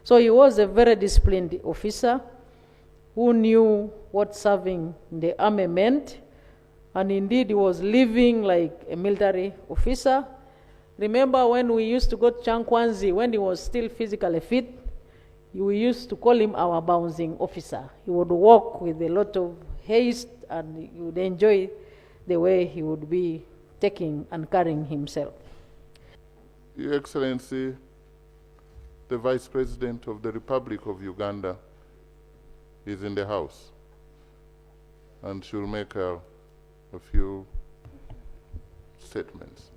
So he was a very disciplined officer who knew what serving in the army meant, and indeed he was living like a military officer. Remember when we used to go to Chankwanzi, when he was still physically fit, we used to call him our bouncing officer. He would walk with a lot of haste, and you would enjoy the way he would be taking and carrying himself. Your Excellency, the Vice President of the Republic of Uganda is in the House, and she'll make a few statements.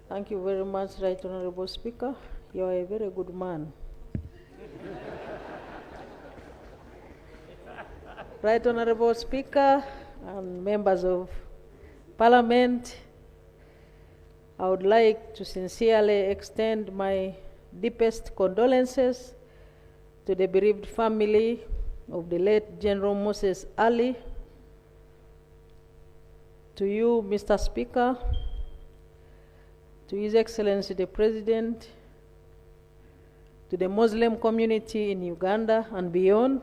Thank you very much, Right Honorable Speaker. You are a very good man. Right Honorable Speaker and members of Parliament, I would like to sincerely extend my deepest condolences to the bereaved family of the late General Moses Ali, to you, Mr. Speaker, to His Excellency the President, to the Muslim community in Uganda and beyond,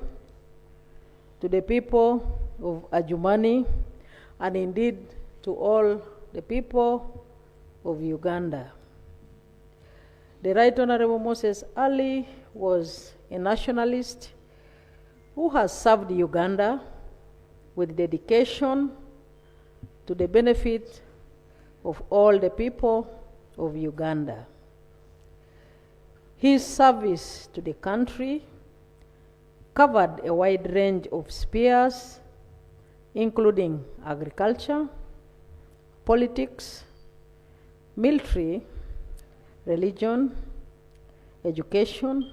to the people of Adjumani, and indeed to all the people of Uganda. The Right Honorable Moses Ali was a nationalist who has served Uganda with dedication to the benefit of all the people of Uganda. His service to the country covered a wide range of spheres, including agriculture, politics, military, religion, education,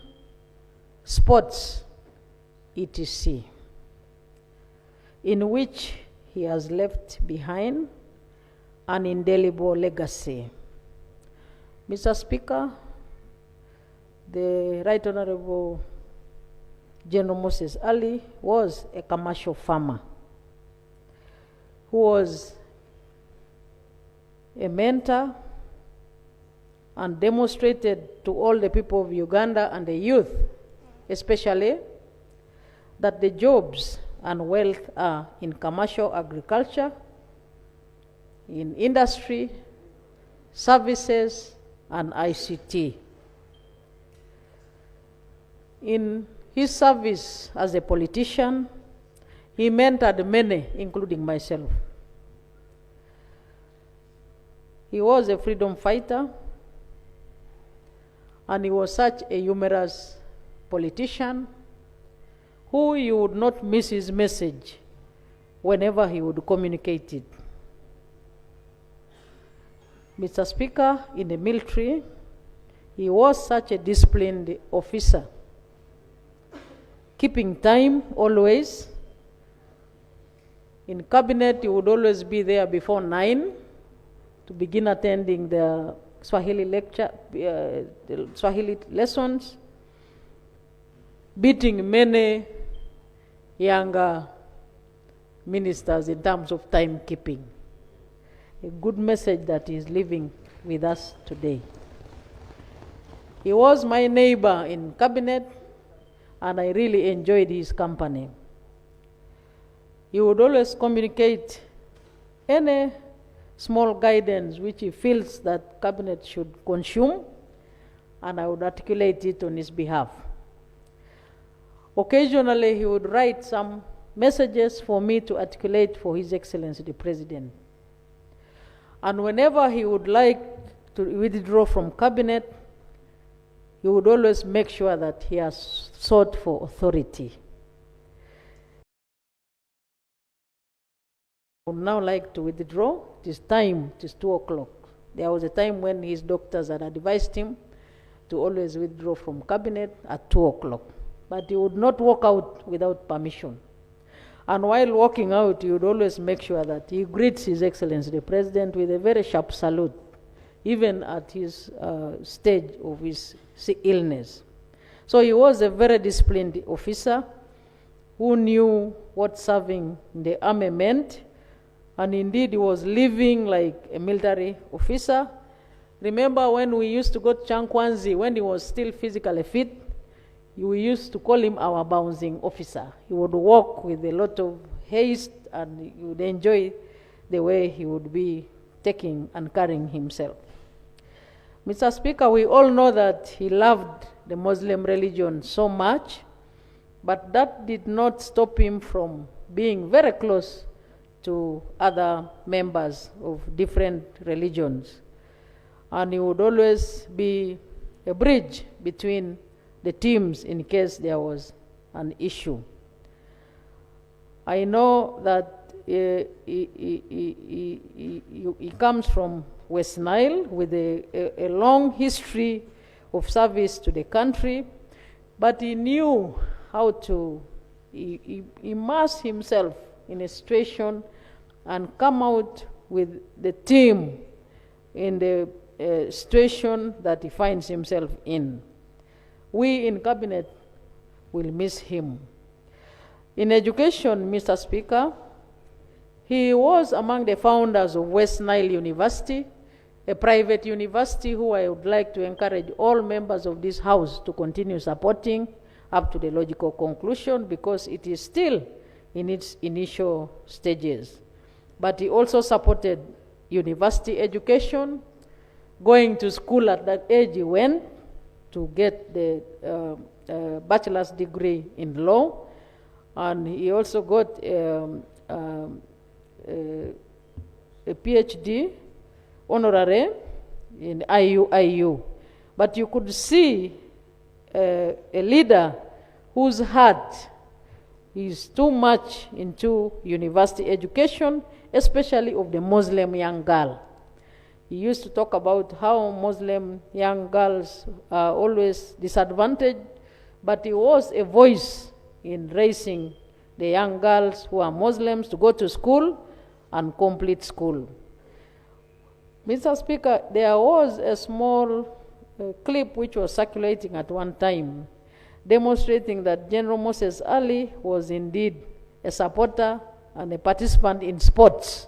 sports, etc., in which he has left behind an indelible legacy. Mr. Speaker, the Right Honorable General Moses Ali was a commercial farmer who was a mentor and demonstrated to all the people of Uganda and the youth, especially, that the jobs and wealth are in commercial agriculture, in industry, services, and ICT. In his service as a politician, he mentored many, including myself. He was a freedom fighter, and he was such a humorous politician who you would not miss his message whenever he would communicate it. Mr. Speaker, in the military, he was such a disciplined officer, keeping time always. In cabinet, he would always be there before 9 to begin attending the Swahili lecture, the Swahili lessons, beating many younger ministers in terms of timekeeping. A good message that is living with us today. He was my neighbor in cabinet, and I really enjoyed his company. He would always communicate any small guidance which he feels that cabinet should consume, and I would articulate it on his behalf. Occasionally, he would write some messages for me to articulate for His Excellency the President. And whenever he would like to withdraw from cabinet, he would always make sure that he has sought for authority. I would now like to withdraw. It is time, it is 2 o'clock. There was a time when his doctors had advised him to always withdraw from cabinet at 2 o'clock. But he would not walk out without permission. And while walking out, he would always make sure that he greets His Excellency the President with a very sharp salute, even at his stage of his illness. So he was a very disciplined officer who knew what serving in the army meant, and indeed he was living like a military officer. Remember when we used to go to Chankwanzi, when he was still physically fit, we used to call him our bouncing officer. He would walk with a lot of haste, and you would enjoy the way he would be taking and carrying himself. Mr. Speaker, we all know that he loved the Muslim religion so much, but that did not stop him from being very close to other members of different religions. And he would always be a bridge between the teams in case there was an issue. I know that he comes from West Nile with a long history of service to the country, but he knew how to immerse himself in a situation and come out with the team in the situation that he finds himself in. We in Cabinet will miss him. In education, Mr. Speaker, he was among the founders of West Nile University, a private university who I would like to encourage all members of this House to continue supporting up to the logical conclusion, because it is still in its initial stages. But he also supported university education. Going to school at that age, he went to get the bachelor's degree in law, and he also got a PhD honorary in IU. But you could see a leader whose heart is too much into university education, especially of the Muslim young girl. He used to talk about how Muslim young girls are always disadvantaged, but he was a voice in raising the young girls who are Muslims to go to school and complete school. Mr. Speaker, there was a small clip which was circulating at one time, demonstrating that General Moses Ali was indeed a supporter and a participant in sports.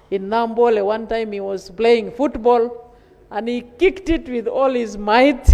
In Nambole, one time he was playing football, and he kicked it with all his might.